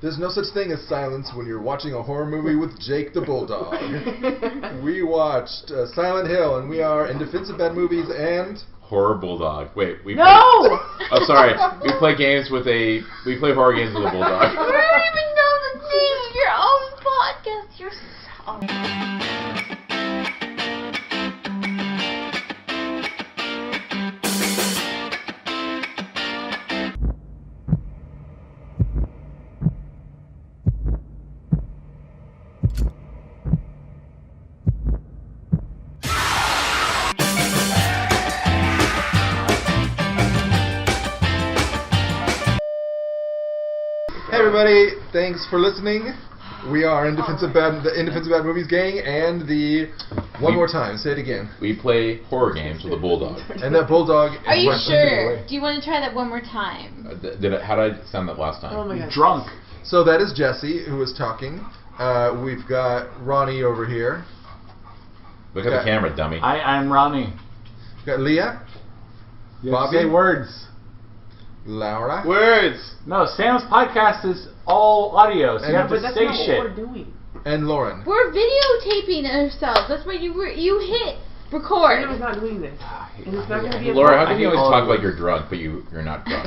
There's no such thing as silence when you're watching a horror movie with Jake the Bulldog. We watched Silent Hill, and we are in defense of bad movies and... Horror Bulldog. Wait, we No! Oh, sorry. We play horror games with a bulldog. You don't even know the name of your own podcast. You're so... Hey everybody, thanks for listening. We are in Defense of Bad Movies gang, and one more time, say it again. We play horror games with a bulldog. And that bulldog. Are you sure? Do you want to try that one more time? How did I sound that last time? Oh my God. Drunk. So that is Jesse who is talking. We've got Ronnie over here. Look at the camera, dummy. I'm Ronnie. We've got Leah. You Bobby. have to say words. Laura. Words. No, Sam's podcast is all audio, so you have to say shit. What we're doing. And Lauren. We're videotaping ourselves. That's why you hit record. Sam is not doing this. And it's not going to be a Laura, how can you I hate always all talk of like you. you're drunk, but you're not drunk?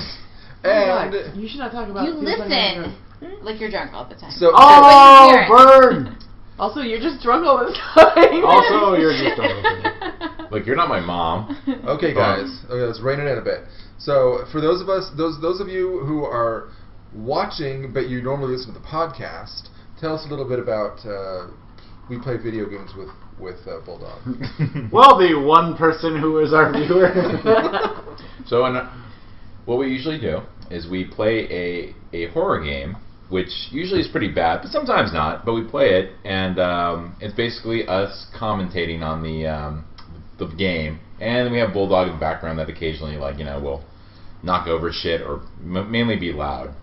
And God, you should not talk about You things like listen that. like you're drunk all the time. so Oh, But you burn! Also, you're just drunk all the time. Also, you're just drunk. Like, you're not my mom. okay, guys. Okay, let's rein it in a bit. So, for those of you who are watching, but you normally listen to the podcast, tell us a little bit about. We play video games with Bulldog. Well, the one person who is our viewer. So, what we usually do is we play a horror game, which usually is pretty bad, but sometimes not. But we play it, and it's basically us commentating on the game, and then we have Bulldog in the background that occasionally, will knock over shit or mainly be loud.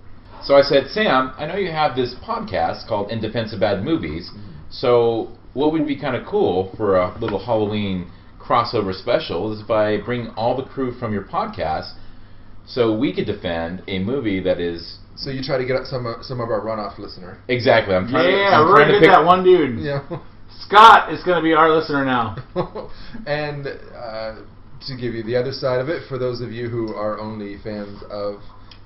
So I said, Sam, I know you have this podcast called In Defense of Bad Movies. So what would be kind of cool for a little Halloween crossover special is if I bring all the crew from your podcast, so we could defend a movie that is. So you try to get some of our runoff listener. Exactly. I'm trying to. Yeah, I'm we're trying gonna to get that one dude. Yeah. Scott is gonna be our listener now. And to give you the other side of it, for those of you who are only fans of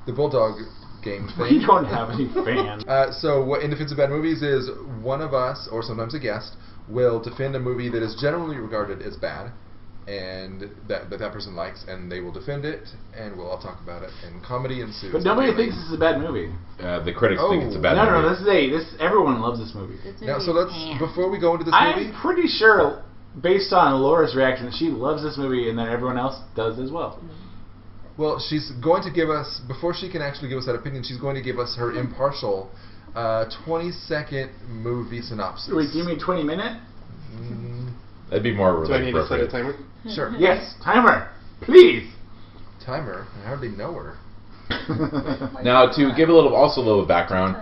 the Bulldog game thing. We don't have any fans. So what In Defense of Bad Movies is, one of us, or sometimes a guest, will defend a movie that is generally regarded as bad, and that person likes, and they will defend it, and we'll all talk about it, and comedy ensues. But nobody thinks this is a bad movie. The critics think it's a bad No, movie. this everyone loves this movie. Now, so let's, before we go into this movie... I'm pretty sure, based on Laura's reaction, that she loves this movie and that everyone else does as well. Well, she's going to give us, before she can actually give us that opinion, she's going to give us her impartial 20-second movie synopsis. Wait, do you mean 20-minute? That'd be more Do I need to set a appropriate. timer? Sure. Yes, timer, please. Timer? I hardly know her. Now, to give a little background,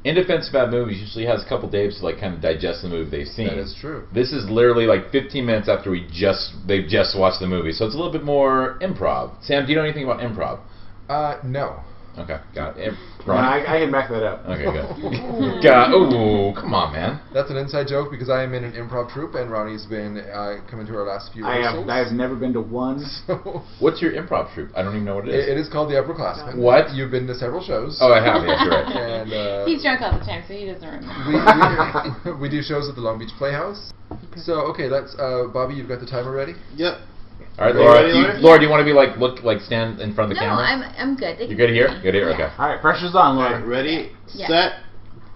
In Defense of Bad Movies usually has a couple days to kind of digest the movie they've seen. That is true. This is literally 15 minutes after they've just watched the movie, so it's a little bit more improv. Sam, do you know anything about improv? No. Okay, got it. No, I can back that up. Okay, good. Ooh, come on, man. That's an inside joke because I am in an improv troupe, and Ronnie's been coming to our last few I rehearsals. have never been to one. So What's your improv troupe? I don't even know what it is. it is called The Upperclassmen. What? You've been to several shows. Oh, I have. Yes, you're right. And He's drunk all the time, so he doesn't remember. we do shows at the Long Beach Playhouse. So okay, let's Bobby, you've got the timer ready? Yep. All right, Are you Laura. ready, Laura, do you want to be stand in front of the No, camera? I'm good. You're good here. Good here. Yeah. Okay. All right, pressure's on, All Laura. right, ready, Yeah. set,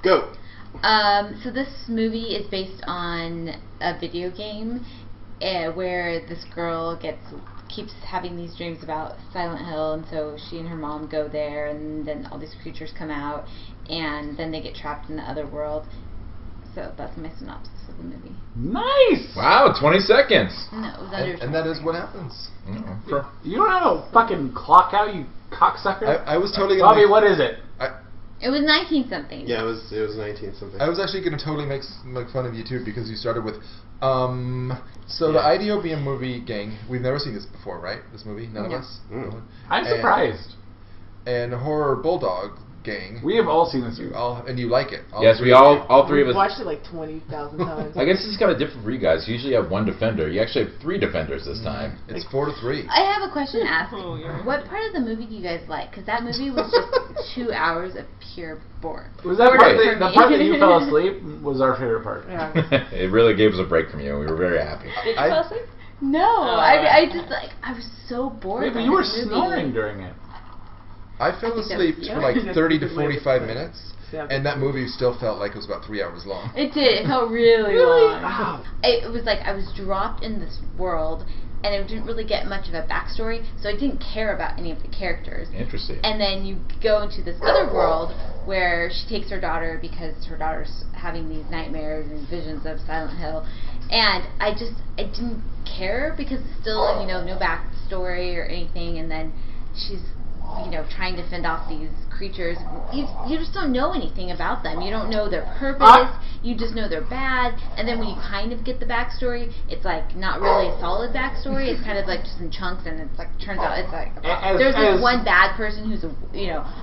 go. So this movie is based on a video game where this girl keeps having these dreams about Silent Hill, and so she and her mom go there, and then all these creatures come out, and then they get trapped in the other world. So that's my synopsis of the movie. Nice. Wow, 20 seconds. No, it was under. And that is what happens. You don't have a fucking clock out, you cocksucker. I was totally gonna Bobby, what is it? It was 19 something. Yeah, it was 19 something. I was actually going to totally make fun of you too because you started with So the IDOBM movie gang, we've never seen this before, right? This movie, none of us. I'm surprised. And Horror Bulldog, gang. We have all seen this movie. And you like it. Yes, we all three of We've us. watched it like 20,000 times. I guess this is kind of different for you guys. You usually have one defender. You actually have 3 defenders this time. It's 4-3. I have a question to ask. Oh, yeah. What part of the movie do you guys like? Because that movie was just 2 hours of pure bore. Was that Boredom part for the me. part that you fell asleep was our favorite part. Yeah. It really gave us a break from you. We were very happy. Did you I- fall asleep? No, Oh, I just like I was so bored. Maybe by you were this movie. snoring during it. I fell think that asleep was- for like yeah. 30 to That's a good way to 45 put it. minutes, Yeah. and that movie still felt like it was about 3 hours long. It did. It felt really Really? long. Wow. It was like I was dropped in this world, and it didn't really get much of a backstory, so I didn't care about any of the characters. Interesting. And then you go into this other world where she takes her daughter because her daughter's having these nightmares and visions of Silent Hill. And I didn't care because still, no backstory or anything. And then she's, trying to fend off these creatures. You just don't know anything about them. You don't know their purpose. You just know they're bad. And then when you kind of get the backstory, it's like not really a solid backstory. It's kind of like just in chunks, and it's like turns out it's like there's this one bad person who's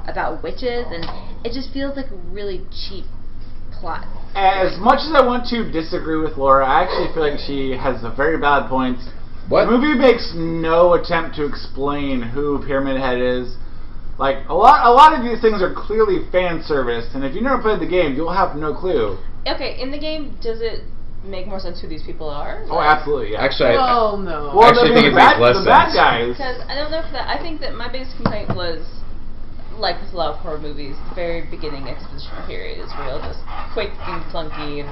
about witches, and it just feels like a really cheap plot. As much as I want to disagree with Laura, I actually feel like she has a very valid point. What? The movie makes no attempt to explain who Pyramid Head is. Like a lot of these things are clearly fan service, and if you never played the game, you'll have no clue. Okay, in the game, does it make more sense who these people are? Oh, absolutely, yeah. Actually, Oh, no. well, actually think it makes less the bad sense. guys. Because I don't know if that. I think that my biggest complaint was, like with a lot of horror movies, the very beginning exposition period is real, just quick and clunky and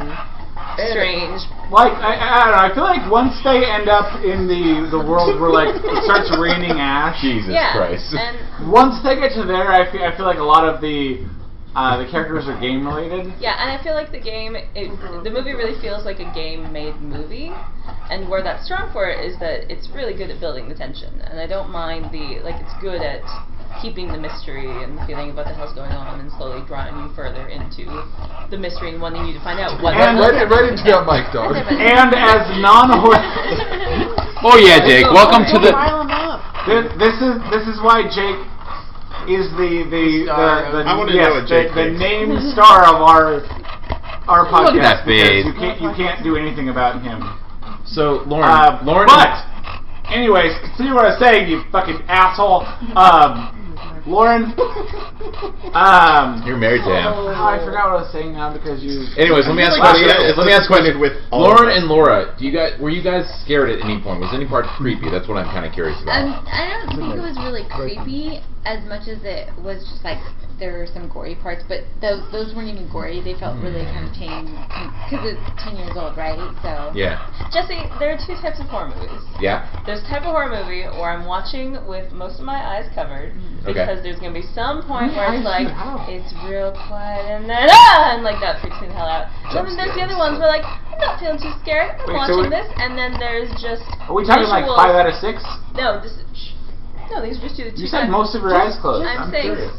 strange. Like I don't know. I feel like once they end up in the world where like it starts raining ash. Jesus Yeah, Christ. and Once they get to there, I feel like a lot of the characters are game related. yeah, and I feel like the movie really feels like a game-made movie, and where that's strong for it is that it's really good at building the tension, and I don't mind it's good at keeping the mystery and the feeling of what the hell's going on and slowly drawing you further into the mystery and wanting you to find out what And Right into that mic, dog. And as non-horror, Oh yeah, Jake. Welcome to the. Rile 'em up. this is why Jake is the star the of- I wanna yes, know what Jake the thinks. named star of our podcast. Look at that face. because you can't do anything about him. So Lauren, Lauren. But anyways, continue what I was saying, you fucking asshole. Lauren. You're married to him. Oh, I forgot what I was saying now because you. Anyways, let me ask a Like, question. yeah, Let me ask a question. with all Lauren of us. and Laura, were you guys scared at any point? Was any part creepy? That's what I'm kind of curious about. I don't think it was really creepy as much as it was just like there were some gory parts, but those weren't even gory. They felt really kind of tame because it's 10 years old, right? So Yeah. Jesse, there are 2 types of horror movies. Yeah. There's a type of horror movie where I'm watching with most of my eyes covered Okay. because there's going to be some point where it's Eyes like, you have? it's real quiet and then, and like that freaks me the hell out. Jump And then there's the scares. other ones where like, I'm not feeling too scared, I'm Wait, so watching we- this, and then there's just Are we talking like visuals. 5 out of 6? No, this shh. No, these are just the 2 You said types. most of your eyes closed. I'm I'm saying curious.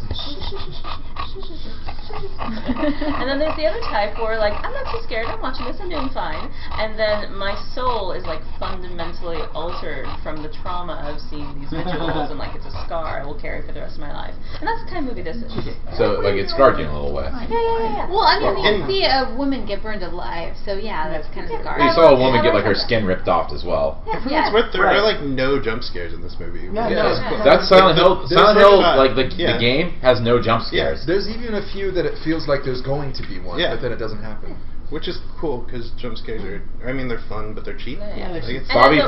and then there's the other type where like I'm not too scared, I'm watching this, I'm doing fine, and then my soul is like fundamentally altered from the trauma of seeing these visuals and like it's a scar I will carry for the rest of my life. And that's the kind of movie this is. So like it scarred you in a little way. Yeah. well, I mean, Well, you see a woman get burned alive, so yeah, that's kind of scarring. You saw a woman get like her skin ripped off as well. Yeah. What, there Right. are like no jump scares in this movie. Yeah, Yeah. no. That's Silent Hill. There's Silent like Hill, a- like the yeah. game, has no jump scares. There's even a few that it feels like there's going to be one, Yeah. but then it doesn't happen. Which is cool because jump scares are, I mean, they're fun, but they're cheap. Yeah. Like, it's- Bobby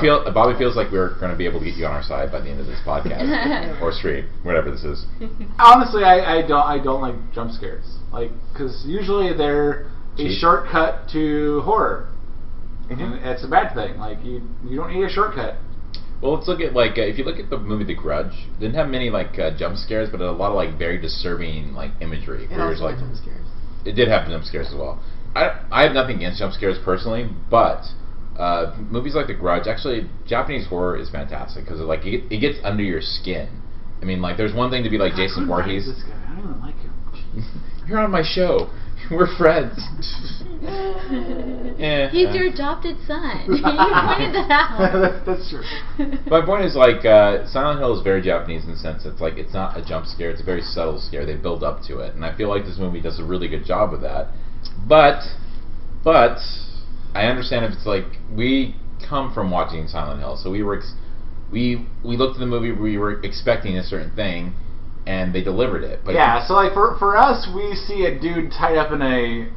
feels like we're going to be able to get you on our side by the end of this podcast or stream, whatever this is. Honestly, I don't like jump scares. Like, because usually they're a Cheap. shortcut to horror, Mhm. and it's a bad thing. Like, you don't need a shortcut. Well, let's look at like if you look at the movie The Grudge, it didn't have many like jump scares, but a lot of like very disturbing like imagery. It Where also it's like jump scares. it did have jump scares as well. I have nothing against jump scares personally, but movies like The Grudge, actually Japanese horror is fantastic because like it gets under your skin. I mean, like there's one thing to be like Jason Who Voorhees. is this guy? I don't even like him. You're on my show. We're friends. He's your adopted son. You pointed that out. That's true. My point is like Silent Hill is very Japanese in the sense it's like it's not a jump scare, it's a very subtle scare. They build up to it, and I feel like this movie does a really good job of that. But I understand if it's like we come from watching Silent Hill, so we looked at the movie, we were expecting a certain thing, and they delivered it. But yeah, so like for us, we see a dude tied up in a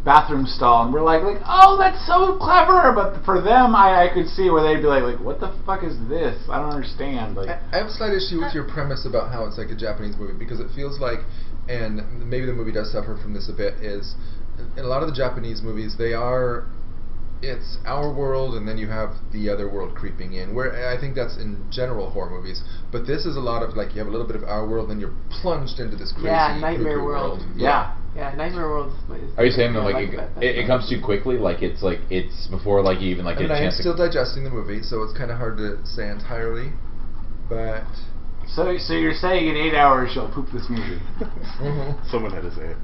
bathroom stall, and we're like, oh, that's so clever. But for them, I could see where they'd be like, what the fuck is this? I don't understand. Like, I have a slight issue with your premise about how it's like a Japanese movie, because it feels like, and maybe the movie does suffer from this a bit, is in a lot of the Japanese movies, it's our world and then you have the other world creeping in, where I think that's in general horror movies, but this is a lot of like you have a little bit of our world and then you're plunged into this crazy Nightmare cuckoo World. yeah. Yeah, Nightmare World is are you saying that I like that. it comes too quickly? Like it's before like you even like I get mean, a I am chance still digesting the movie, so it's kind of hard to say entirely, but so you're saying in 8 hours you'll poop this movie? Someone had to say it.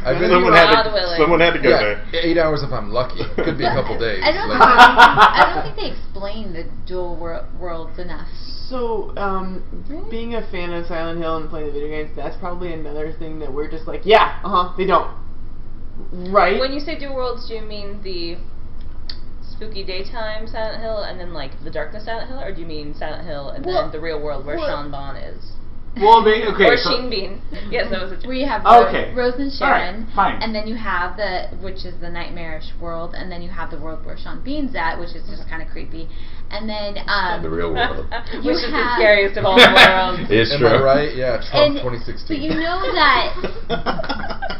I've been Someone had to go there. 8 hours if I'm lucky. Could be a couple days. I don't think they explain the dual worlds enough. So, being a fan of Silent Hill and playing the video games, that's probably another thing that we're just like, yeah, they don't. Right? When you say dual worlds, do you mean the spooky daytime Silent Hill and then like the darkness Silent Hill, or do you mean Silent Hill and then the real world where Sean Bon is? Well, okay, or Sheen Bean. Yes, that was a where you have Rose and Sharon, fine. and then you have which is the nightmarish world, and then you have the world where Sean Bean's at, which is just kind of creepy, and then the real world, which is the scariest of all the worlds. It's Am true. I right? Yeah, Trump 2016. But you know that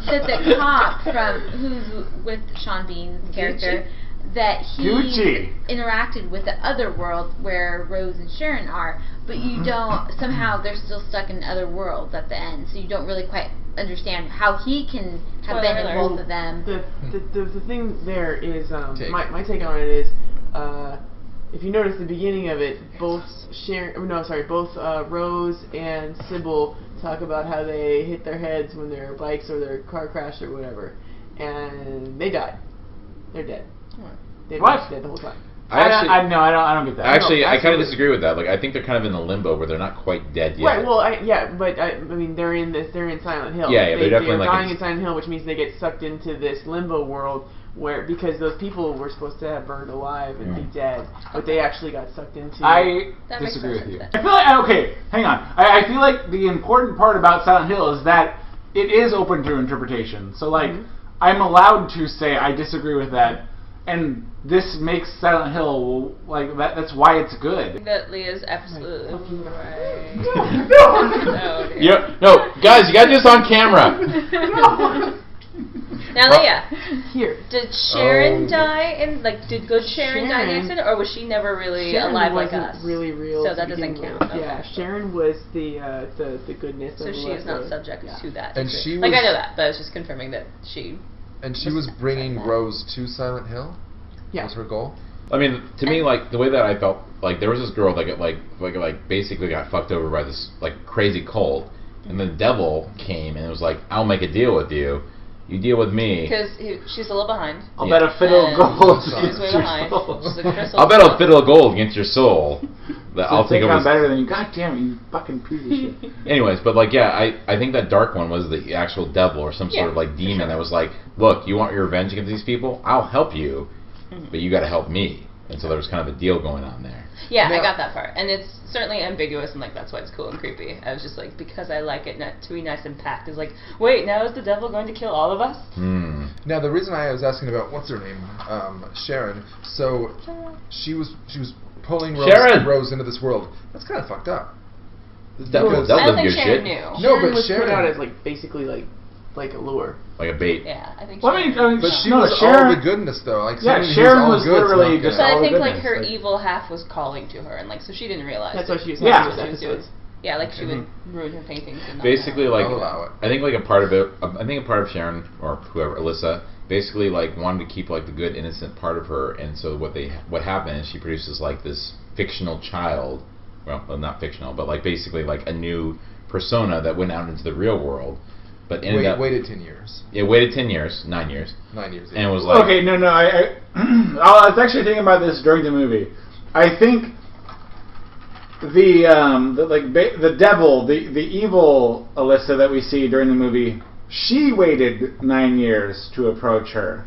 the cop who's with Sean Bean's character, that he interacted with the other world where Rose and Sharon are, but you don't, somehow they're still stuck in other worlds at the end, so you don't really quite understand how he can have been in both of them. The thing there is, my take on it is, if you notice the beginning of it, both Rose and Sybil talk about how they hit their heads when their bikes or their car crashed or whatever, and they died. They're dead. They've been dead the whole time. I don't get that. Actually, I kind of disagree with that. Like, I think they're kind of in a limbo where they're not quite dead yet. Right. Well, I mean, they're in Silent Hill. Yeah, they're definitely they're dying in Silent Hill, which means they get sucked into this limbo world because those people were supposed to have burned alive and be dead, but they actually got sucked into. I disagree with you. I feel like hang on. I feel like the important part about Silent Hill is that it is open to interpretation. So like, I'm allowed to say I disagree with that. And this makes Silent Hill like that. That's why it's good. That Leah's absolutely right. No, guys, you gotta do this on camera. Now, Leah, did Sharon die? Did good Sharon die in the accident, or was she never really alive like us? Really real. So that doesn't count. Okay. Yeah, Sharon was the goodness. So she is not subject to that. And she I know that, but I was just confirming that she. And she was bringing Rose to Silent Hill? Yeah. Was her goal? I mean, to me, like, the way that I felt, like, there was this girl that got, basically got fucked over by this, crazy cold, and the devil came and it was like, I'll make a deal with you. You deal with me. Because she's a little behind. I'll bet a fiddle of gold. She's way behind. I'll bet a fiddle of gold against your soul. That I'll take over. I'm better than you. God damn it, you fucking piece of shit. Anyways, but I think that dark one was the actual devil or some sort of demon that was like, look, you want your revenge against these people? I'll help you, but you got to help me. And so there was kind of a deal going on there. Yeah, I got that part, and it's certainly ambiguous, and that's why it's cool and creepy. I was just like, because I like it not to be nice and packed. Is like, wait, now is the devil going to kill all of us? Now the reason I was asking about what's her name, Sharon. So she was pulling Rose into this world. That's kind of fucked up. The devil I don't think give Sharon shit. knew. No, but was Sharon put out as basically like a lure. Like a bait. Yeah, I think. Well, but she was Sharon, all the goodness though. Like Sharon was literally just. But I all think the her evil half was calling to her, and so she didn't realize. That's what she was. Yeah. What she was doing. Yeah, she would ruin her paintings. And Basically, I'll allow it. I think a part of it. I think a part of Sharon or whoever, Alyssa, basically wanted to keep the good innocent part of her, and so what happened is she produces this fictional child. Well, not fictional, but basically a new persona that went out into the real world. but ended up waited 10 years. It waited 10 years, 9 years. 9 years. And was like, okay, no, I was actually thinking about this during the movie. I think the devil, the evil Alyssa that we see during the movie, she waited 9 years to approach her.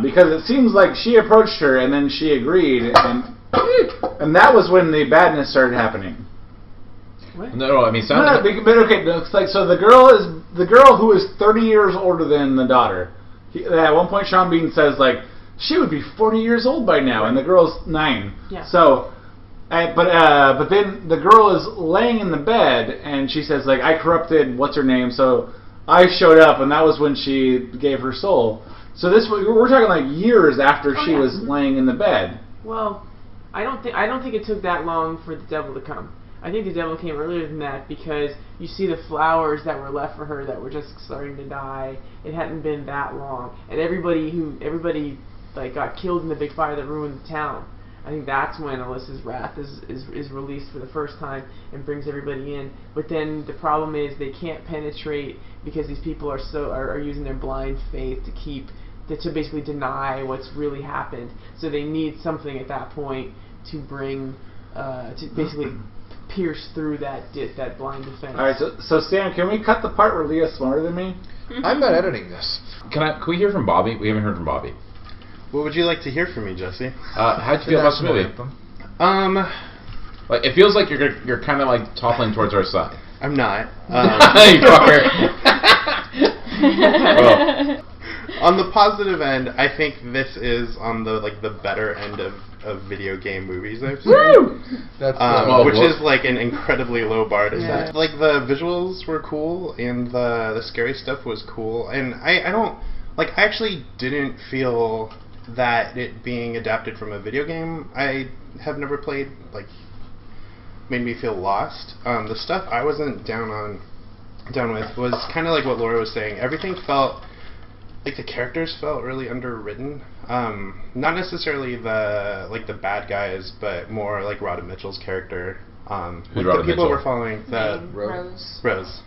Because it seems like she approached her and then she agreed, and that was when the badness started happening. What? No, I mean, but okay, it's like, so the girl who is 30 years older than the daughter. At one point, Sean Bean says like she would be 40 years old by now, and the girl's 9. Yeah. So, but then the girl is laying in the bed, and she says like, I corrupted what's her name, so I showed up, and that was when she gave her soul. So we're talking like years after she was laying in the bed. Well, I don't think it took that long for the devil to come. I think the devil came earlier than that because you see the flowers that were left for her that were just starting to die. It hadn't been that long, and everybody like got killed in the big fire that ruined the town. I think that's when Alyssa's wrath is released for the first time and brings everybody in. But then the problem is they can't penetrate because these people are using their blind faith to basically deny what's really happened. So they need something at that point to bring to basically pierce through that blind defense. All right, so Sam, can we cut the part where Leah's smarter than me? I'm not editing this. Can we hear from Bobby? We haven't heard from Bobby. What would you like to hear from me, Jesse? How'd you feel about the movie? Like it feels like you're kind of like toppling towards our side. I'm not. You fucker. Well, on the positive end, I think this is on the better end of video game movies I've seen. Woo! That's which is like an incredibly low bar to set. Like the visuals were cool and the scary stuff was cool, and I actually didn't feel that it being adapted from a video game I have never played made me feel lost. The stuff I wasn't down with was kind of like what Laura was saying. Everything felt like the characters felt really underwritten. Not necessarily the bad guys, but more like Rodham Mitchell's character. Who's the Rodham people Mitchell? were following Rose.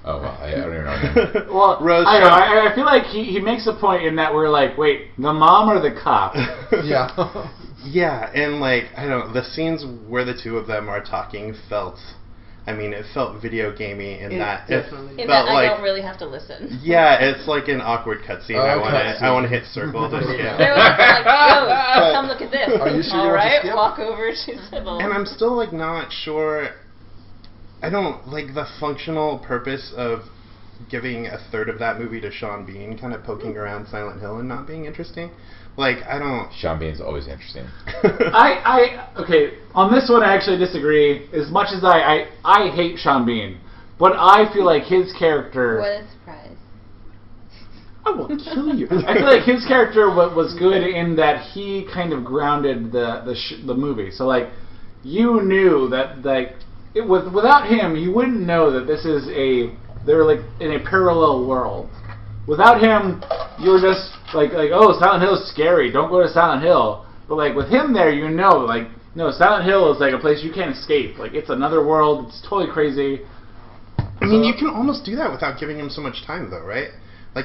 Oh, well, I don't even know her name. Well, Rose. I don't know. I feel like he makes a point in that we're like, wait, the mom or the cop? Yeah. Yeah, and I don't know, the scenes where the two of them are talking it felt video gamey in that it felt I don't really have to listen. Yeah, it's like an awkward cutscene. Cutscene. I want to hit circle to skip. They're like, yo, come look at this. Are you sure you All want to right, skip? walk over to Sybil. And I'm still not sure. I don't like the functional purpose of giving a third of that movie to Sean Bean, kind of poking around Silent Hill and not being interesting. I don't. Sean Bean's always interesting. Okay, on this one I actually disagree. As much as I hate Sean Bean, but I feel like his character. What a surprise. I will kill you. I feel like his character was good in that he kind of grounded the movie. So you knew that without him you wouldn't know that they're in a parallel world. Without him, you were just oh, Silent Hill is scary. Don't go to Silent Hill. But with him there, no, Silent Hill is a place you can't escape. It's another world. It's totally crazy. I mean, you can almost do that without giving him so much time, though, right?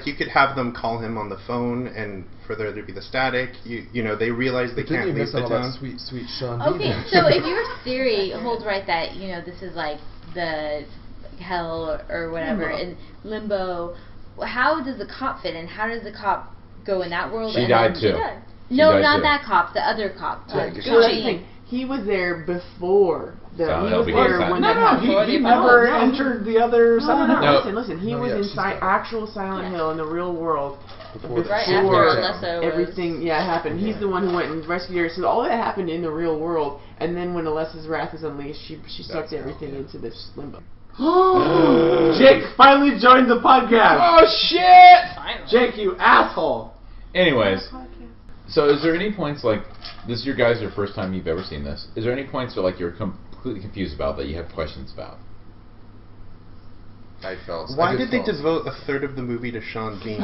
You could have them call him on the phone, and for there to be the static, they realize they can't leave the town. Sweet Sean Bean. Okay, so if your theory holds right that this is the hell or whatever in Limbo, how does the cop fit in? How does the cop go in that world? She died too. No, not that cop. The other cop. Gucci. He was there before. He was before there when he never entered the other Silent Hill. No. Listen. He was in actual Silent Hill in the real world before Right after Alessa everything happened. He's the one who went and rescued her. So all that happened in the real world, and then when Alessa's wrath is unleashed, she sucked everything into this limbo. Jake finally joined the podcast. Oh shit! Finally. Jake, you asshole. Anyways, so is there any points this is your first time you've ever seen this? Is there any points that you're completely confused about that you have questions about? Why did they devote a third of the movie to Sean Bean?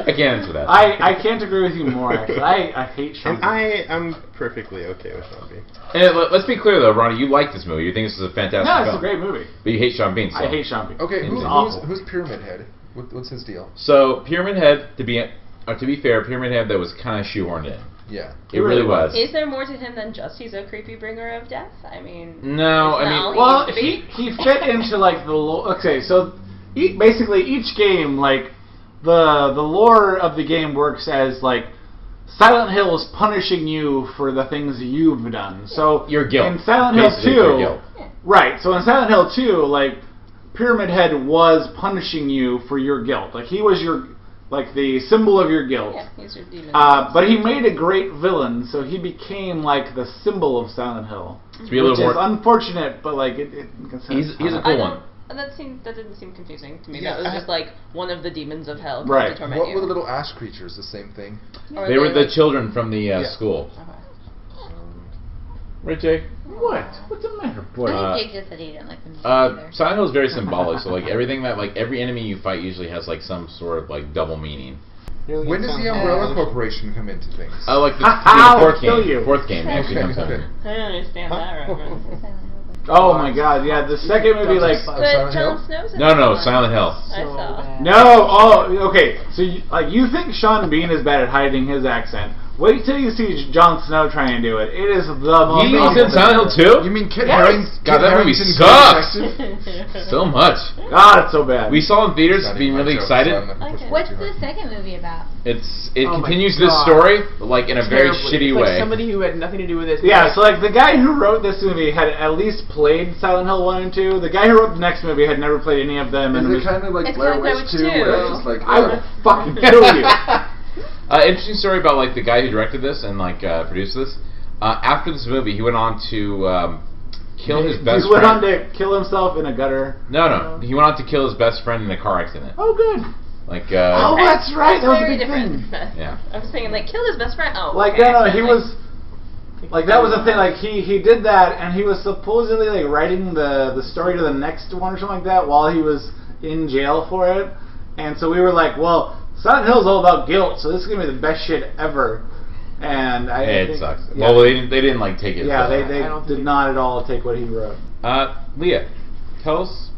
I can't answer that. I can't agree with you more. Actually, I hate Sean. And I'm perfectly okay with Sean Bean. And let's be clear though, Ronnie, you like this movie. You think this is a fantastic No, it's film. a great movie. But you hate Sean Bean. So. I hate Sean Bean. Okay, It's who's Pyramid Head? What's his deal? So Pyramid Head, to be fair, Pyramid Head that was kind of shoehorned in. Yeah. It really was. Is there more to him than just he's a creepy bringer of death? I mean, No, is I that mean, all Well, used to be? he fit into like the okay. So basically, each game like the lore of the game works as like Silent Hill is punishing you for the things you've done. So Your guilt. in Silent Hill Basically, your 2, guilt. right? So in Silent Hill 2, like Pyramid Head was punishing you for your guilt. Like he was your like the symbol of your guilt. Yeah, he's your demon. But he made a great villain, so he became like the symbol of Silent Hill, To be a little which is more, unfortunate. But like it makes sense. he's a I cool don't- one. That didn't seem confusing to me. Yeah, That was just like one of the demons of hell Right. to torment What you. were the little ash creatures? The same thing. Or They were the like- children from the Yeah. school. Okay. Right, Jake? What? What's the matter, boy? I think Jake just said he didn't like the movie either. Silent Hill is very symbolic. So like everything that like every enemy you fight usually has like some sort of like double meaning. Really When does the Umbrella Corporation come into things? Like the I'll fourth kill game. you. Fourth game actually comes Okay. in. I don't understand that reference. Oh my god, yeah, the second movie, like... But Silent Hill? Jon Snow's in No, that no, one. Silent Hill. I saw. No, oh, okay, so you think Sean Bean is bad at hiding his accent. Wait till you see Jon Snow trying to do it. It is the most... He was in Silent Hill 2? You mean Kit Yes. Harington? God, that movie Harington sucks. Go Detective? So much. God, it's so bad. We saw it in theaters Not being even really my joke, excited. so I'm not gonna push Okay. it What's too the hard. second movie about? It Oh my continues this God. story like in a very Terribly. shitty It's like way. somebody who had nothing to do with this. Yeah, so like the guy who wrote this movie had at least played Silent Hill 1 and 2. The guy who wrote the next movie had never played any of them. Is and it was, kind of like It's Blair kind of Witch 2, Blair Witch where 2. it's just like, I will fucking kill you. Interesting story about like the guy who directed this and like produced this. After this movie, he went on to kill his best He went on friend. to kill himself in a gutter. No, he went on to kill his best friend in a car accident. Oh, good. Like, Oh, that's right. That was a very big different. thing. Yeah. I was thinking like kill his best friend. Oh, Like, okay. no, he was... Like, that was the thing. Like, he did that, and he was supposedly, like, writing the story to the next one or something like that while he was in jail for it. And so we were like, well, Silent Hill's all about guilt, so this is going to be the best shit ever. And I it think, sucks. Yeah, Well, they didn't like take it. yeah, they I don't did think- not at all take what he wrote. Leah, tell us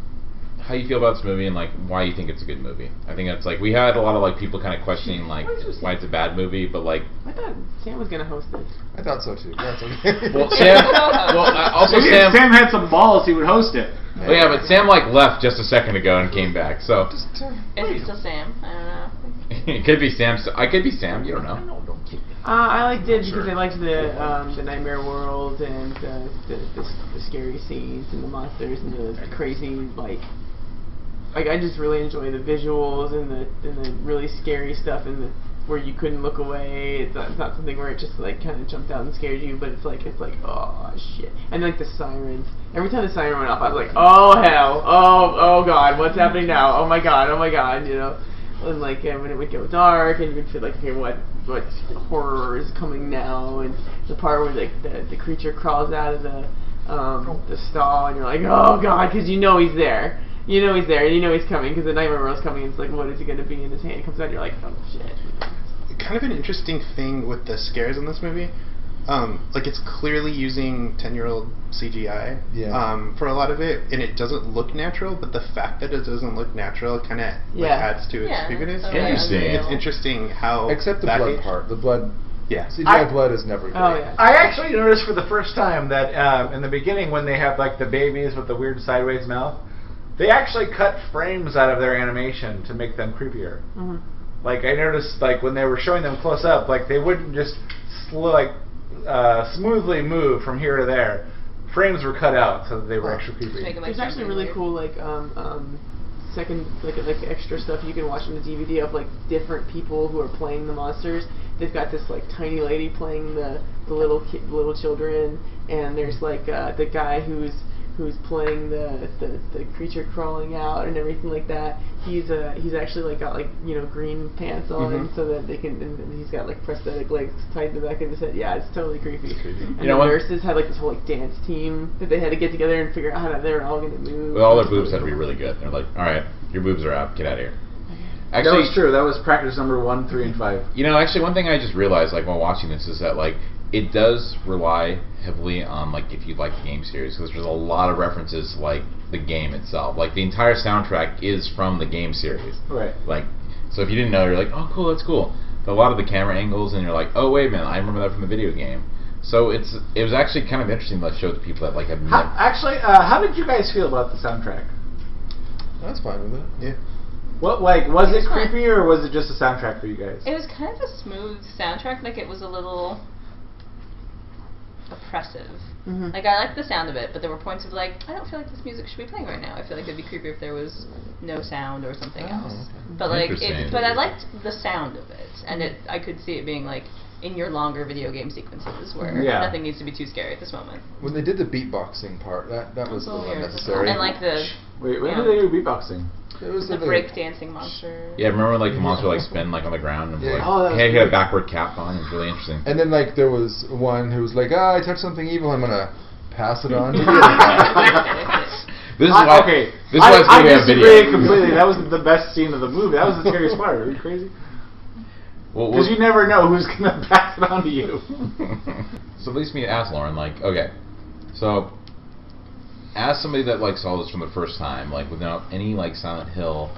how you feel about this movie and like why you think it's a good movie. I think it's like we had a lot of like people kind of questioning like why it's a bad movie, but like I thought Sam was gonna host it. I thought so too. That's okay. well Sam, also Maybe if Sam had some balls, he would host it. well, yeah, but Sam like left just a second ago and came back, so Is it still Sam? I don't know. it could be Sam. I could be Sam. You don't know. I liked it Sure. because I liked the nightmare world and the scary scenes and the monsters and the crazy like I just really enjoy the visuals and the really scary stuff and the where you couldn't look away. It's not something where it just like kind of jumped out and scared you, but it's like oh shit. And like the sirens. Every time the siren went off, I was like, oh hell, oh god, what's happening now? Oh my god, you know. And like when it would go dark, and you would feel like, okay, what horror is coming now? And the part where like the creature crawls out of the stall, and you're like, oh god, because you know he's there. You know he's there, and you know he's coming, because the nightmare world's coming, and it's like, what is he going to be in his hand? It comes out, and you're like, oh shit. Kind of an interesting thing with the scares in this movie. Like it's clearly using 10-year-old CGI for a lot of it, and it doesn't look natural. But the fact that it doesn't look natural kind of like, adds to its creepiness. Interesting. It's interesting how Except the that blood age- part. The blood. Yeah. CGI blood is never great. Oh yeah. I actually noticed for the first time that in the beginning when they have like the babies with the weird sideways mouth, they actually cut frames out of their animation to make them creepier. Mm-hmm. Like I noticed, like when they were showing them close up, like they wouldn't just smoothly move from here to there. Frames were cut out so that they were actually creepy. Make 'em, like, There's actually something really weird. cool like second like extra stuff you can watch on the DVD of like different people who are playing the monsters. They've got this like tiny lady playing the little children, and there's like the guy who's playing the creature crawling out and everything like that. He's actually like got like green pants on so that they can, and he's got like prosthetic legs tied in the back of his head. Yeah, it's totally creepy. And the nurses had like this whole like dance team that they had to get together and figure out how they were all gonna move. Well, all their boobs had to be really good. They're like, all right, your boobs are out. Get out of here. Actually, that was true. That was practice number 1, 3, and 5. You know, actually, one thing I just realized, like, while watching this is that, like, it does rely heavily on, like, if you like the game series, because there's a lot of references, like, the game itself. Like, the entire soundtrack is from the game series. Right. Like, so if you didn't know, you're like, oh, cool, that's cool. But a lot of the camera angles, and you're like, oh, wait a minute, I remember that from the video game. So it was actually kind of interesting to show to people that, like, have never... How did you guys feel about the soundtrack? That's fine with it. Yeah. What, like, was it creepy, or was it just a soundtrack for you guys? It was kind of a smooth soundtrack. Like, it was a little oppressive. Mm-hmm. Like, I liked the sound of it, but there were points of, like, I don't feel like this music should be playing right now. I feel like it'd be creepier if there was no sound or something else. Okay. But, like, Interesting. but I liked the sound of it, and I could see it being, like, in your longer video game sequences where nothing needs to be too scary at this moment. When they did the beatboxing part, that was a little Weird. unnecessary. And, like, the... Wait, when Yeah. did they do beatboxing? It was The break-dancing monster. Yeah, remember when, like, the monster would, like, spin, like, on the ground, and Yeah. like, Oh, that was hey, he had a great. backward cap on. It was really interesting. And then, like, there was one who was like, I touched something evil, I'm gonna pass it on to the other guy. This is why. Okay, This is why it's I gonna be on disagree video. completely. That was the best scene of the movie. That was the scariest part. Are you crazy? Well, Because you never know who's gonna pass it on to you. So it leads me to ask Lauren, like, okay, so as somebody that like saw this from the first time, like without any like Silent Hill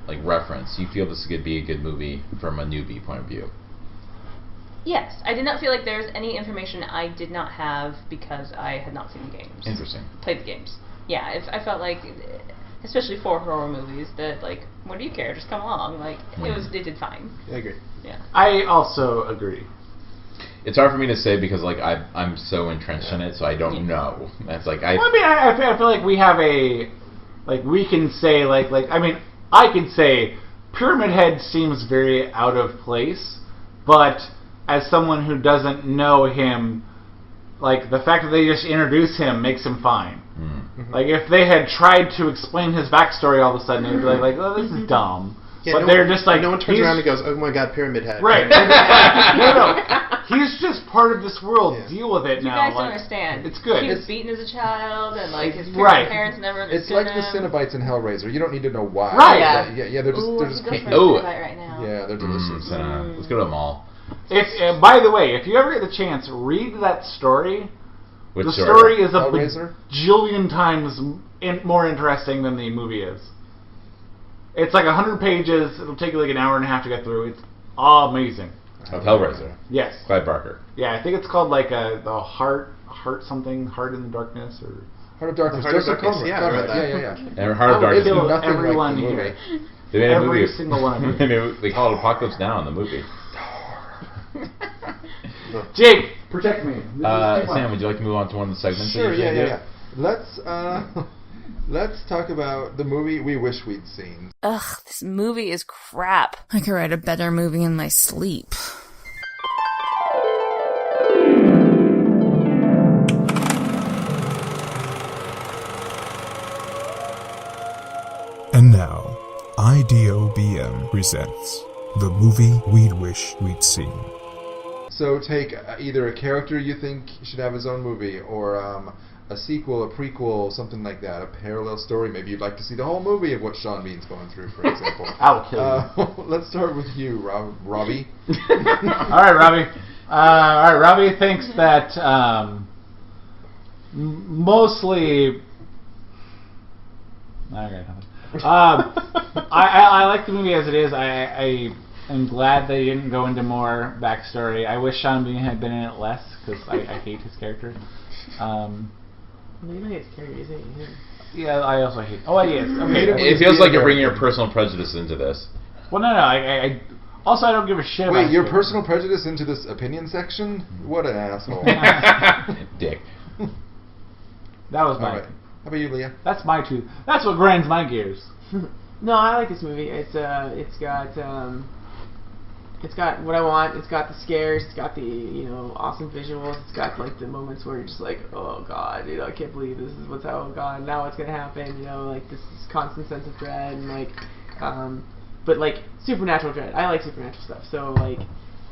like reference, you feel this could be a good movie from a newbie point of view? Yes, I did not feel like there's any information I did not have because I had not seen the games. Interesting. Played the games. Yeah, I felt like, especially for horror movies, that like, what do you care? Just come along. Like, they did fine. I agree. Yeah. I also agree. It's hard for me to say because like I'm so entrenched in it, so I don't know. That's like Well, I mean, I feel like we have a, like, we can say, I mean, I could say Pyramid Head seems very out of place, but as someone who doesn't know him, like, the fact that they just introduce him makes him fine. Mm-hmm. Like, if they had tried to explain his backstory all of a sudden, it'd be like, oh, this is dumb. Yeah, but they're just like... no one turns around and goes, oh my god, Pyramid Head. Right. No. He's just part of this world. Yeah. Deal with it You now. guys don't understand. It's good. He was beaten as a child, and like his Right. parents never It's understood like the him. Cinnabites in Hellraiser. You don't need to know why. Right. Yeah, they're just... Ooh, they're I just could go for a Oh. Cinnabite right now. yeah, they're delicious. Let's go to the mall. If, by the way, if you ever get the chance, read that story. Which The story is a Hellraiser? bajillion times more interesting than the movie is. It's like 100 pages. It'll take you like an hour and a half to get through. It's amazing. Of Hellraiser. Yes. Clive Barker. Yeah, I think it's called like the Heart something, Heart in the Darkness, or Heart of Darkness. Heart of Joseph Darkness, Conrad. yeah, I read Conrad. that. Yeah. And Heart of I Darkness. will kill Nothing like everyone the here. movie. They made a Every movie. single one of them. They call it Apocalypse Now in the movie. Jake, protect me. This is too much. Sam, would you like to move on to one of the segments? Sure, that you usually do? yeah. Let's talk about the movie we wish we'd seen. Ugh, this movie is crap. I could write a better movie in my sleep. And now, IDOBM presents the movie we'd wish we'd seen. So take either a character you think should have his own movie, or a sequel, a prequel, something like that, a parallel story. Maybe you'd like to see the whole movie of what Sean Bean's going through, for example. I'll kill you. Let's start with you, Robbie. All right, Robbie. Robbie thinks that mostly. Okay. I like the movie as it is. I am glad they didn't go into more backstory. I wish Sean Bean had been in it less because I hate his character. Maybe it's scary, isn't it? Yeah, I also hate. Oh, he is. Okay. It feels like you're bringing your personal prejudice into this. Well, no. I also I don't give a shit about. Wait, your his personal prejudice into this opinion section? What an asshole. Dick. That was All my. right. How about you, Leah? That's my two. That's what grinds my gears. No, I like this movie. It's got what I want. It's got the scares. It's got the awesome visuals. It's got like the moments where you're just like, oh god, I can't believe this is what's oh god, now what's gonna happen. Like this constant sense of dread and like, but like supernatural dread. I like supernatural stuff. So like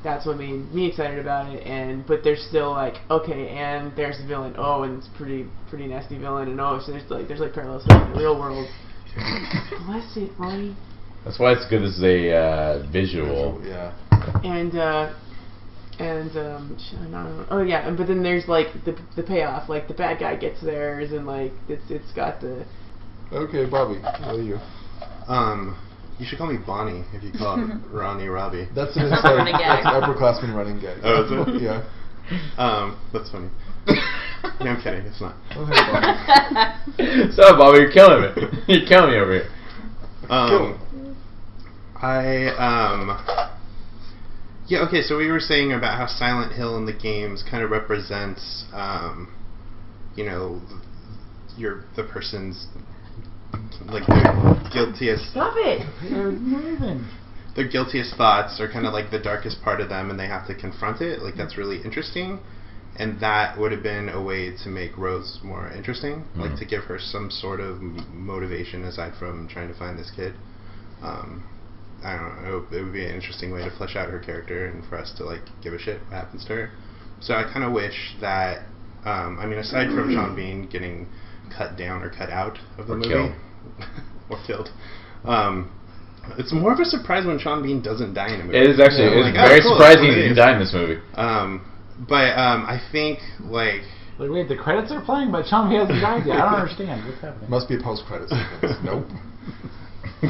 that's what made me excited about it. But there's still like, okay, and there's the villain. Oh, and it's pretty nasty villain. And so there's like parallel stuff in the real world. Bless it, Ronnie. That's why it's good as a visual. Yeah. Oh yeah, but then there's like the payoff, like the bad guy gets theirs, and like it's got the. Okay, Bobby, what are you? You should call me Bonnie if you call it Ronnie Robbie. That's an Running gag. upperclassman running gag. Oh, is it? Yeah. That's funny. No, I'm kidding. It's not. Oh, hey, Bobby. So, Bobby, you're killing me. You're killing me over here. Yeah, okay, so we were saying about how Silent Hill in the games kind of represents, the person's, like, their guiltiest... Stop it! You're moving. Their guiltiest thoughts are kind of like the darkest part of them, and they have to confront it. Like, that's really interesting. And that would have been a way to make Rose more interesting, like to give her some sort of motivation aside from trying to find this kid. I don't know, it would be an interesting way to flesh out her character and for us to like give a shit what happens to her. So I kind of wish that, aside from Sean Bean getting cut down or cut out of the movie, killed. or killed, it's more of a surprise when Sean Bean doesn't die in a movie. It is actually Like, very cool, surprising that's what he it didn't is. die in this movie. I think like. Like, wait, the credits are playing, but Sean Bean hasn't died yet. I don't understand. What's happening? Must be a post-credit sequence. Nope. So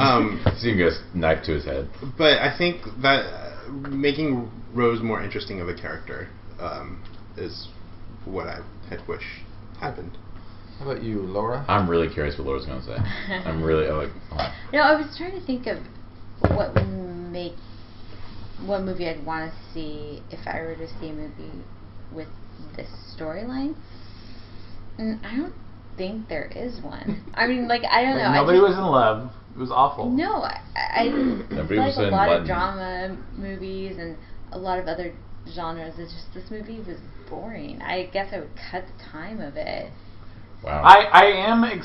you can go knife to his head. But I think that making Rose more interesting of a character is what I had wished happened. How about you, Laura? I'm really curious what Laura's going to say. I'm really like. Oh. No, I was trying to think of what movie I'd want to see if I were to see a movie with this storyline. And I don't think there is one. I mean, like, I don't know. Nobody was in love. It was awful. No, I Nobody like was a in lot London. of drama movies and a lot of other genres. It's just this movie was boring. I guess I would cut the time of it. Wow. I honestly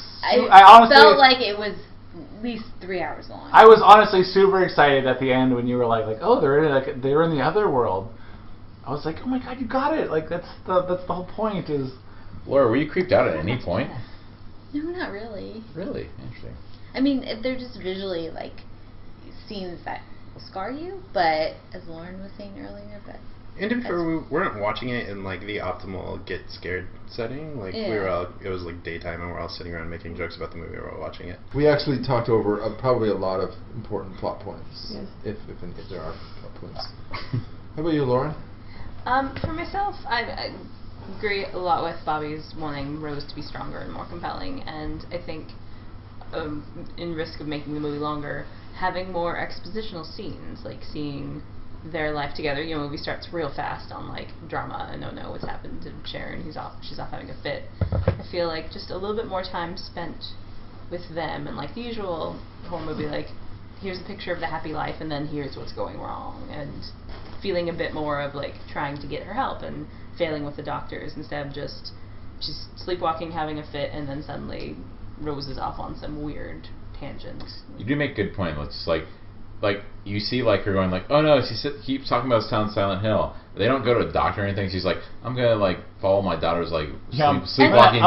felt like it was at least 3 hours long. I was honestly super excited at the end when you were like oh they were in the other world. I was like, oh my god, you got it! Like that's the whole point is. Laura, were you creeped out at any point? No, not really. Really? Interesting. I mean, they're just visually like scenes that will scar you. But as Lauren was saying earlier, And to be fair, we weren't watching it in like the optimal get scared setting. Like we were all, it was like daytime, and we're all sitting around making jokes about the movie while watching it. We actually talked over probably a lot of important plot points, Yes. if there are plot points. How about you, Lauren? For myself, I agree a lot with Bobby's wanting Rose to be stronger and more compelling, and I think in risk of making the movie longer, having more expositional scenes, like seeing their life together. You know, the movie starts real fast on like drama and no, what's happened to Sharon? She's off having a fit. I feel like just a little bit more time spent with them, and like the usual horror movie, like here's a picture of the happy life, and then here's what's going wrong, and feeling a bit more of like trying to get her help and failing with the doctors instead of just she's sleepwalking, having a fit, and then suddenly Rose is off on some weird tangent. You do make a good point. It's like you see like her going like, oh no, she keeps talking about Silent Hill. They don't go to a doctor or anything. She's like, I'm gonna like follow my daughter's like sleepwalking.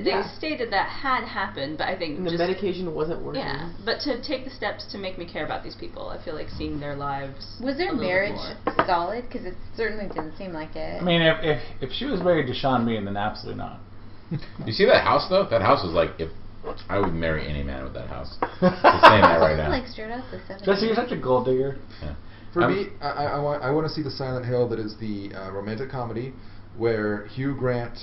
They stated that had happened, but I think and the medication wasn't working. Yeah, but to take the steps to make me care about these people, I feel like seeing their lives. Was their a little marriage bit more. solid? Because it certainly didn't seem like it. I mean, if she was married to Sean Bean, then absolutely not. You see that house though? That house was like, if I would marry any man with that house. Just saying that right now. Like straight up the 70s. Jesse, you're such a gold digger. Yeah. For me, I want to see the Silent Hill that is the romantic comedy where Hugh Grant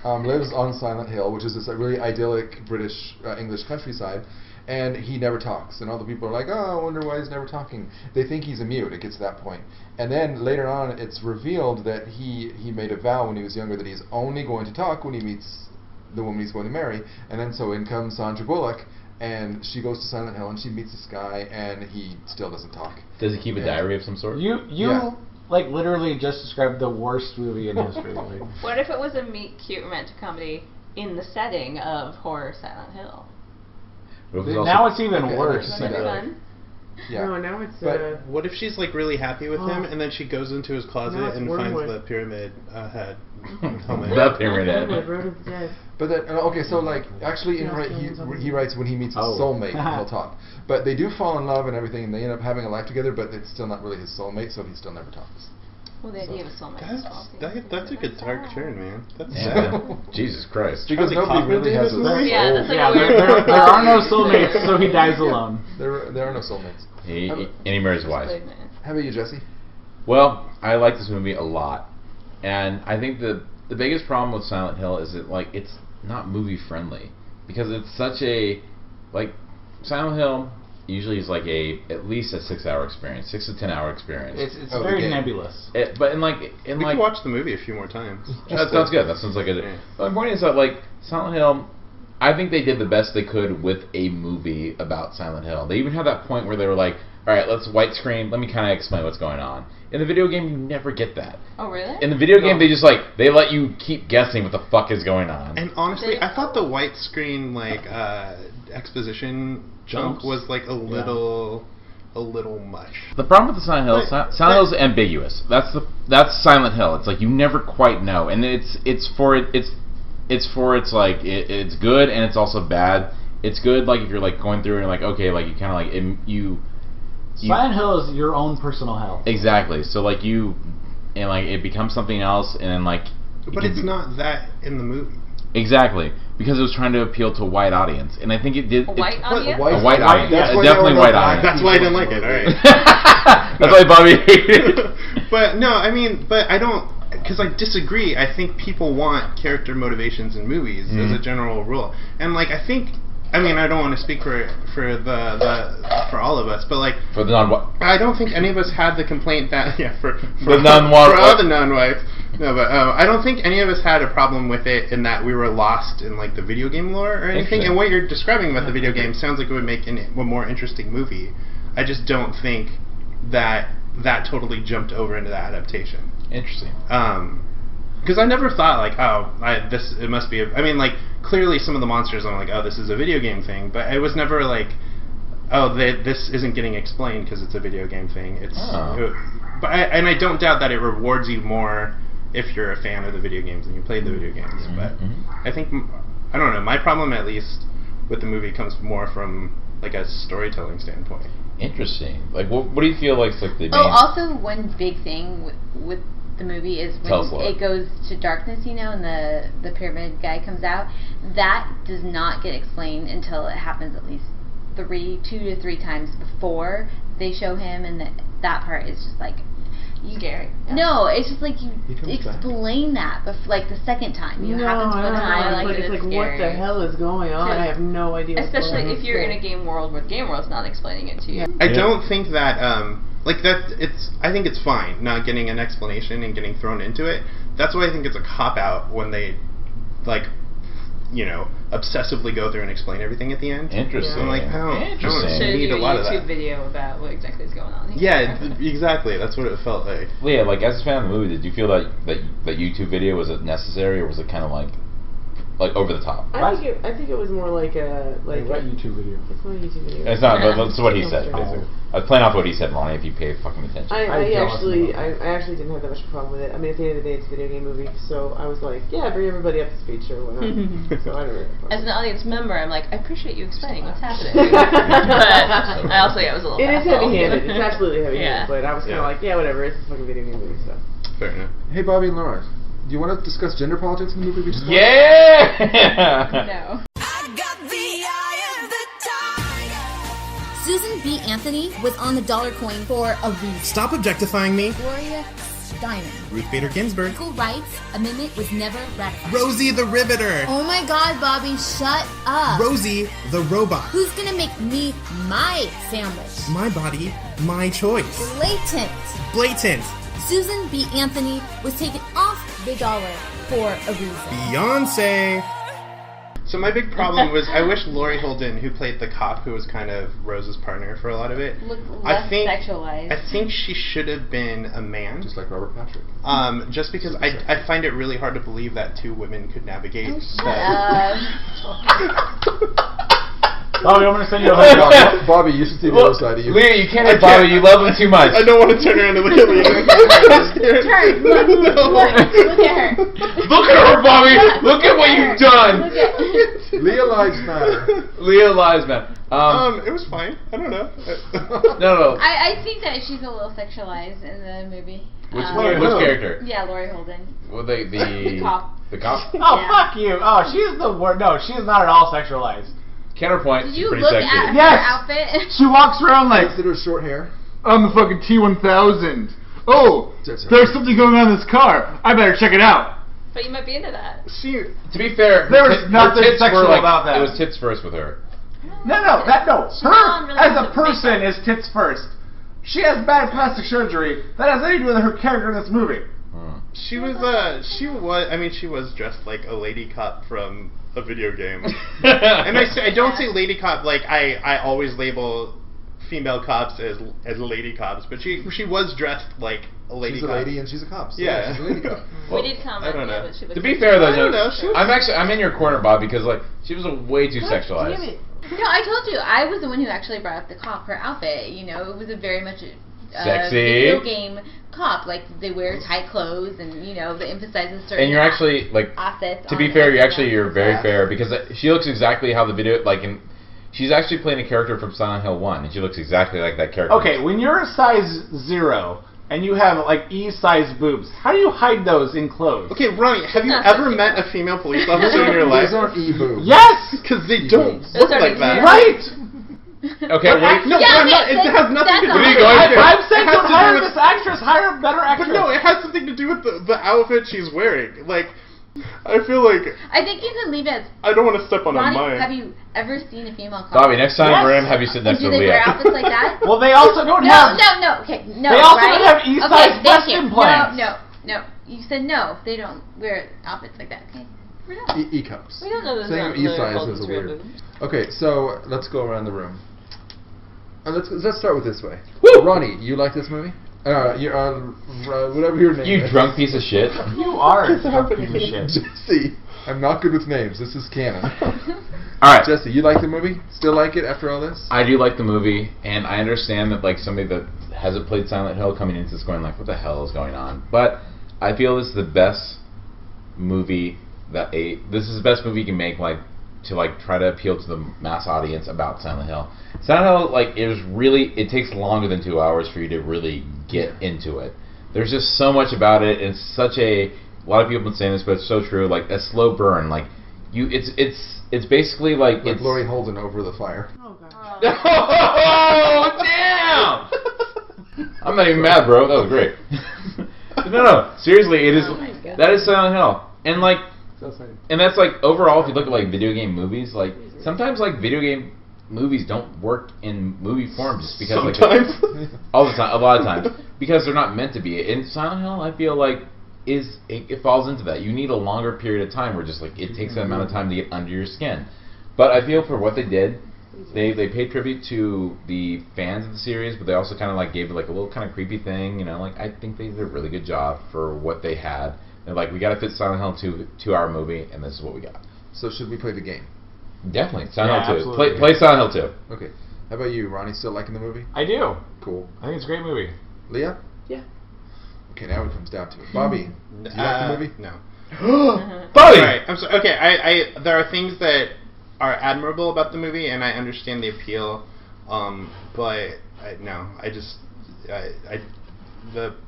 lives on Silent Hill, which is this really idyllic British English countryside, and he never talks. And all the people are like, oh, I wonder why he's never talking. They think he's a mute. It gets to that point. And then later on, it's revealed that he made a vow when he was younger that he's only going to talk when he meets the woman he's going to marry. And then so in comes Sandra Bullock, and she goes to Silent Hill and she meets this guy, and he still doesn't talk. Does he keep a diary of some sort? You like literally just described the worst movie in history. What if it was a meet cute romantic comedy in the setting of horror Silent Hill? But it was Now it's even worse. I That'd be that. fun. Yeah. No, now it's. But What if she's like really happy with him, and then she goes into his closet No, it's and finds Wormwood. the pyramid head? helmet? The pyramid head. Road of the Dead. But then, okay, so like actually, he writes when he meets his soulmate, he'll talk. But they do fall in love and everything, and they end up having a life together. But it's still not really his soulmate, so he still never talks. Well, the idea of a soulmate as well. That's a good dark turn, man. That's Yeah. sad. Jesus Christ. Because Charlie nobody Kaufman really did has this a movie? Yeah, that's like Yeah, a weird. there are no soulmates, so he dies alone. There are no soulmates. And he marries his wife. How about you, Jesse? Well, I like this movie a lot, and I think the biggest problem with Silent Hill is that like it's not movie friendly because it's such a like Silent Hill usually is like at least a 6-hour experience, 6 to 10 hour experience. It's very nebulous. But We can watch the movie a few more times. that sounds good. That sounds like a. But my point is that like Silent Hill, I think they did the best they could with a movie about Silent Hill. They even had that point where they were like, all right, let's white screen. Let me kind of explain what's going on. In the video game, you never get that. Oh, really? In the video game, they just they let you keep guessing what the fuck is going on. And honestly, I thought the white screen exposition chunk was like a little much. The problem with the Silent Hill, Silent Hill is ambiguous. That's Silent Hill. It's like you never quite know, and it's good and it's also bad. It's good like if you're like going through and like okay, like you kind of like Silent Hill is your own personal hell. Exactly. So like it becomes something else, and then like. But it's not that in the movie. Exactly, because it was trying to appeal to a white audience, and I think it did. A white audience? A white audience. That's why Definitely white audience. That's why I didn't like it. All right. That's why Bobby hated it. But no, I mean, but I don't, because I disagree. I think people want character motivations in movies as a general rule, and like I think. I mean, I don't want to speak for all of us, but like for the non-white, I don't think any of us had the complaint that for the non-white, for all the non-whites. No, but I don't think any of us had a problem with it in that we were lost in like the video game lore or anything. And what you're describing about the video game sounds like it would make a more interesting movie. I just don't think that totally jumped over into the adaptation. Interesting. Because I never thought like, it must be. I mean, like clearly some of the monsters I'm like, oh, this is a video game thing, but it was never like, oh, this isn't getting explained because it's a video game thing. But I don't doubt that it rewards you more if you're a fan of the video games and you played the video games. But I think I don't know. My problem, at least, with the movie comes more from like a storytelling standpoint. Interesting. Like, what do you feel like the main? Oh, also one big thing with the movie is when it goes to darkness, and the pyramid guy comes out. That does not get explained until it happens at least 2 to 3 times before they show him, and that part is just like scary. Yeah. No, it's just like you explain that, but like the second time you happen to look at it, it's like scary. what the hell is going on? I have no idea. Especially if you're in a game world where the game world's not explaining it to you. I don't think that I think it's fine not getting an explanation and getting thrown into it. That's why I think it's a cop out when they obsessively go through and explain everything at the end. Interesting. So I'm like, I don't need a lot of that. YouTube video about what exactly is going on here. Yeah, exactly. That's what it felt like. Well, yeah, like as a fan of the movie, did you feel that YouTube video was it necessary, or was it kind of like over the top? I think it was more like a YouTube video. It's not a YouTube video. It's not, but that's what he said. Basically. I was playing off what he said, Ronnie. If you pay fucking attention. I actually didn't have that much problem with it. I mean, at the end of the day, it's a video game movie, so I was like, yeah, bring everybody up to speed, sure, why not? So I don't really. As an audience member, I'm like, I appreciate you explaining what's happening. But I also was a little. It is heavy-handed. It's absolutely heavy-handed. Yeah. But I was kind of like, yeah, whatever. It's a fucking video game movie, so. Fair enough. Hey, Bobby and Laura, do you want to discuss gender politics in the movie we just watched? Yeah. No. Susan B. Anthony was on the dollar coin for a reason. Stop objectifying me. Gloria Steinem. Ruth Bader Ginsburg. Equal rights amendment was never ratified. Rosie the Riveter. Oh my God, Bobby, shut up. Rosie the Robot. Who's gonna make me my sandwich? My body, my choice. Blatant. Susan B. Anthony was taken off the dollar for a reason. Beyonce. So my big problem was I wish Laurie Holden, who played the cop who was kind of Rose's partner for a lot of it, Look less sexualized. I think she should have been a man. Just like Robert Patrick. Just because I find it really hard to believe that 2 women could navigate. Bobby, I'm gonna send you a Bobby, Bobby, you should see the other side of you. Leah, you can't hit Bobby. You love him too much. I don't want to turn around and look at Leah. Turn. Look at her. Look at her, Bobby. Look at what you've done. Leah lives matter. Leah lies, man. It was fine. I don't know. No. I think that she's a little sexualized in the movie. Which character? Yeah, Laurie Holden. Well, the cop. The cop? Oh, Yeah. fuck you. Oh, she's the worst. No, she's not at all sexualized. Counterpoint. Did She's you pretty look sexy. at her Yes. outfit? She walks around like, Consider short hair. I'm the fucking T-1000. Oh, That's there's something going on in this car. I better check it out. But you might be into that. To be fair, There her was tit- nothing her tits sexual were like, about that. It was tits first with her. No. not Her really as a into person is tits first. She has bad plastic surgery. That has nothing to do with her character in this movie. She was dressed like a lady cop from a video game. And I don't say lady cop like I always label female cops as lady cops, but she was dressed like a lady She's cop. a lady and she's a cop. So Yeah. she's a lady cop. We did comment. I don't know. But she To be fair though, I don't know, she was- I'm in your corner, Bob, because like she was way too sexualized. No, I told you, I was the one who actually brought up the cop, her outfit. You know, it was a very much Sexy. video game cop. Like, they wear tight clothes and, you know, they emphasizes certain And you're actually like, assets. to be on fair, it, you're very fair because she looks exactly how the video she's actually playing a character from Silent Hill 1, and she looks exactly like that character. Okay, when you're a size 0 and you have like E-size boobs, how do you hide those in clothes? Okay, Ronnie, have you ever met a female police officer in your life? These aren't e-boobs. Yes! Because they don't Those look are like that. Right! Okay, wait. No, Yeah, but I'm not, it okay, has nothing to do that's with all. it. I'm saying It has don't to do hire with- this actress, hire a better actress. But no, it has something to do with the outfit she's wearing. Like, I feel like I think you can leave it as, I don't want to step on a Ronnie, mine. have you ever seen a female cop? Bobby, next time Yes. we're gonna have you sit next Do to they wear Leah. outfits like that? Well, they also don't have... Okay, no, They also right? don't have E-size okay, breast thank you. implants. No. You said no, they don't wear outfits like that. Okay, we're done. E-cups. We don't know this. Saying E-size is a weird. Okay, so let's go around the room. Let's start with this way. Woo! Ronnie, you like this movie? You're on whatever your name You is. drunk piece of shit. You are a drunk piece of shit. Jesse, I'm not good with names. This is canon. All right. Jesse, you like the movie? Still like it after all this? I do like the movie, and I understand that like somebody that hasn't played Silent Hill coming into this going like, what the hell is going on? But I feel this is the best movie this is the best movie you can make to try to appeal to the mass audience about Silent Hill. Silent Hill it takes longer than 2 hours for you to really get into it. There's just so much about it, and such a lot of people have been saying this, but it's so true. Like a slow burn, it's basically like it's Laurie Holden over the fire. Oh god. Oh damn! I'm not even mad, bro. That was great. No, seriously, it is. That is Silent Hill, and that's overall. If you look at video game movies, sometimes video game movies don't work in movie form just because all the time, a lot of times because they're not meant to be. In Silent Hill, I feel like it falls into that. You need a longer period of time where it takes that amount of time to get under your skin. But I feel for what they did, they paid tribute to the fans of the series, but they also kind of gave it a little kind of creepy thing. I think they did a really good job for what they had. They're we got to fit Silent Hill 2-hour movie, and this is what we got. So should we play the game? Definitely, Silent Hill 2. Play Silent Hill 2. Okay. How about you, Ronnie? Still liking the movie? I do. Cool. I think it's a great movie. Leah? Yeah. Okay, now it comes down to it. Bobby, do you like the movie? No. Bobby! Right. I'm sorry. Okay, there are things that are admirable about the movie, and I understand the appeal, but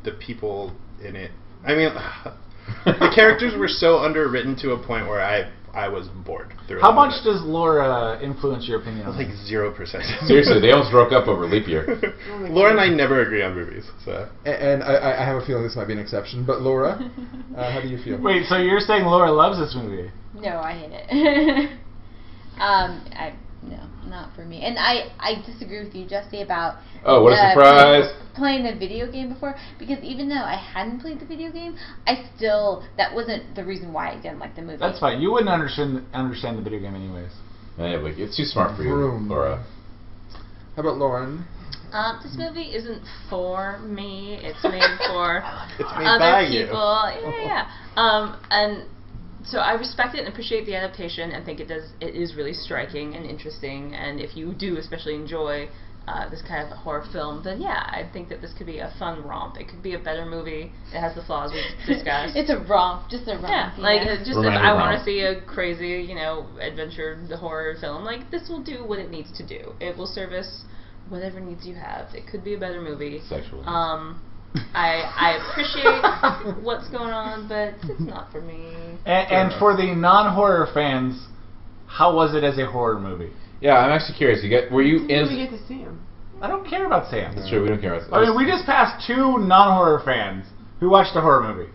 the people in it. I mean, the characters were so underwritten to a point where I was bored. How much does Laura influence your opinion on it? 0%. Seriously, they almost broke up over leap year. Laura and I never agree on movies, so. And I have a feeling this might be an exception, but Laura, how do you feel? Wait, so you're saying Laura loves this movie? No, I hate it. No, not for me. And I disagree with you, Jesse, about oh, what a surprise! Playing the video game before, because even though I hadn't played the video game, that wasn't the reason why I didn't like the movie. That's fine. You wouldn't understand the video game anyways. Yeah, it's too smart for you, Laura. How about Lauren? This movie isn't for me. It's made for it's made by other people. You. Yeah. And So I respect it and appreciate the adaptation, and think it is really striking and interesting. And if you do especially enjoy this kind of horror film, then yeah, I think that this could be a fun romp. It could be a better movie. It has the flaws we discussed. It's a romp, just a romp. Yeah, like yeah. just if Romantic I want romp. to see a crazy, adventure horror film, like this will do what it needs to do. It will service whatever needs you have. It could be a better movie. Sexual. I appreciate what's going on, but it's not for me. And for the non-horror fans, how was it as a horror movie? Yeah, I'm actually curious. Were you in? We get to see him. I don't care about Sam. That's true. We don't care about. I mean, we just passed 2 non-horror fans who watched a horror movie.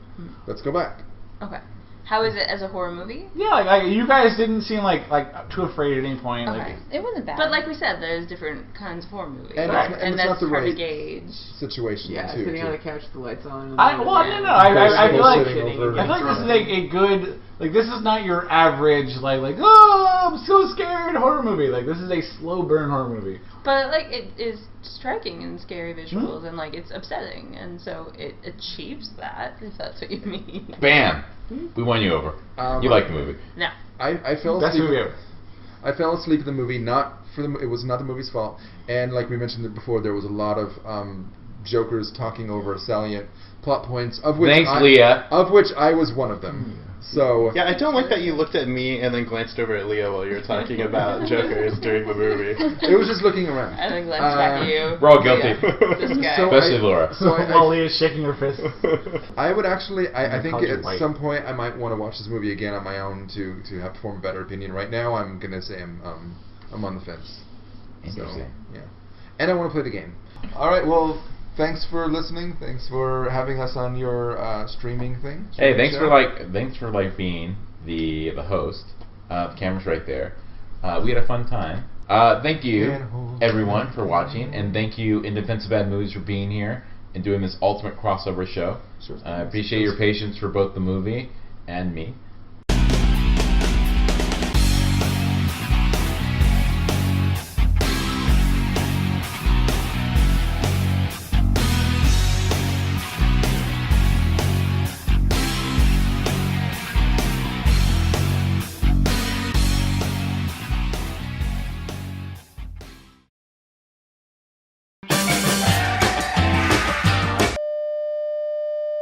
Let's go back. Okay. How is it as a horror movie? Yeah, you guys didn't seem like too afraid at any point. Okay. Like, It wasn't bad. But like we said, there's different kinds of horror movies, And Right. it's, and it's that's not the hard to right gauge. situation Yeah, too. sitting on the couch with the lights on. I feel like Sitting over I feel like this is a good, like, this is not your average like oh, I'm so scared horror movie. Like, this is a slow burn horror movie. But like it is striking and scary visuals, and like it's upsetting, and so it achieves that, if that's what you mean. Bam! We won you over. You like the movie. No. I fell Best asleep. movie ever. I fell asleep in the movie. It was not the movie's fault. And like we mentioned it before, there was a lot of jokers talking over salient plot points, of which Thanks, Leah. Of which I was one of them. So Yeah, I don't like that you looked at me and then glanced over at Leah while you were talking about jokers during the movie. it was just looking around. And then glanced back at you. We're all guilty. This guy. So Especially Laura. So While Leah's shaking her fist. I would actually, I think Called you at white. some point I might want to watch this movie again on my own to have form a better opinion. Right now, I'm gonna say I'm on the fence. Interesting. So, yeah, and I want to play the game. All right, well, thanks for listening. Thanks for having us on your streaming thing. Hey, streaming thanks show. for being the host. The camera's right there. We had a fun time. Thank you everyone for watching, and thank you In Defense of Bad Movies for being here and doing this ultimate crossover show. Sure. I appreciate your patience for both the movie and me.